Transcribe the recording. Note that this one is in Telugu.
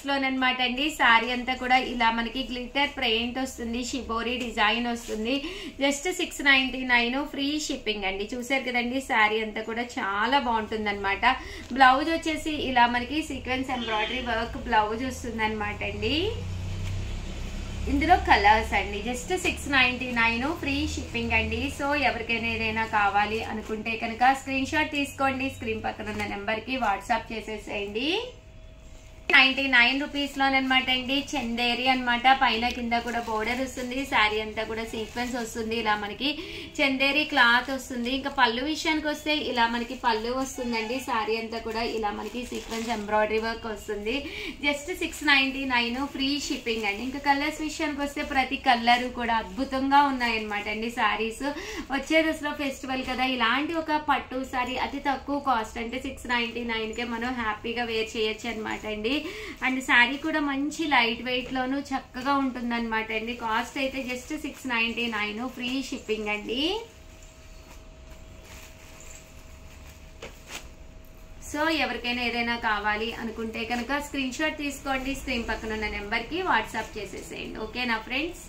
లోనమాట అండి. సారీ అంతా కూడా ఇలా మనకి గ్లిటర్ ప్రింట్ వస్తుంది, షిబోరి డిజైన్ వస్తుంది. జస్ట్ 699 ఫ్రీ షిప్పింగ్ అండి. చూసారు కదండి, సారీ అంతా కూడా చాలా బాగుంటుంది అనమాట. బ్లౌజ్ వచ్చేసి ఇలా మనకి సీక్వెన్స్ ఎంబ్రాయిడరీ వర్క్ బ్లౌజ్ వస్తుంది అనమాట అండి. ఇందులో కలర్స్ అండి. జస్ట్ 699 ఫ్రీ షిప్పింగ్ అండి. సో ఎవరికైనా ఏదైనా కావాలి అనుకుంటే కనుక స్క్రీన్ షాట్ తీసుకోండి, స్క్రీన్ పక్కన ఉన్న నెంబర్ కి వాట్సాప్ చేసేసేయండి. 99 రూపీస్ లోనమాట అండి. చందేరి అనమాట. పైన కింద కూడా బోర్డర్ వస్తుంది. శారీ అంతా కూడా సీక్వెన్స్ వస్తుంది. ఇలా మనకి చందేరి క్లాత్ వస్తుంది. ఇంకా పళ్ళు విషయానికి వస్తే ఇలా మనకి పళ్ళు వస్తుందండి. శారీ అంతా కూడా ఇలా మనకి సీక్వెన్స్ ఎంబ్రాయిడరీ వర్క్ వస్తుంది. జస్ట్ 699 ఫ్రీ షిప్పింగ్ అండి. ఇంకా కలర్స్ విషయానికి వస్తే ప్రతి కలర్ కూడా అద్భుతంగా ఉన్నాయన్నమాట అండి. శారీస్ వచ్చే దసరా ఫెస్టివల్ కదా, ఇలాంటి ఒక పట్టు శారీ అతి తక్కువ కాస్ట్ అంటే 699 కే మనం హ్యాపీగా వేర్ చేయొచ్చు అనమాట అండి. అండ్ శారీ కూడా మంచి లైట్ వెయిట్ లోను చక్కగా ఉంటుంది అనమాట అండి. కాస్ట్ అయితే జస్ట్ 699 ఫ్రీ షిప్పింగ్ అండి. సో ఎవరికైనా ఏదైనా కావాలి అనుకుంటే కనుక స్క్రీన్ షాట్ తీసుకోండి, స్క్రీన్ పక్కన ఉన్న నెంబర్ కి వాట్సాప్ చేసేసేయండి. ఓకేనా ఫ్రెండ్స్?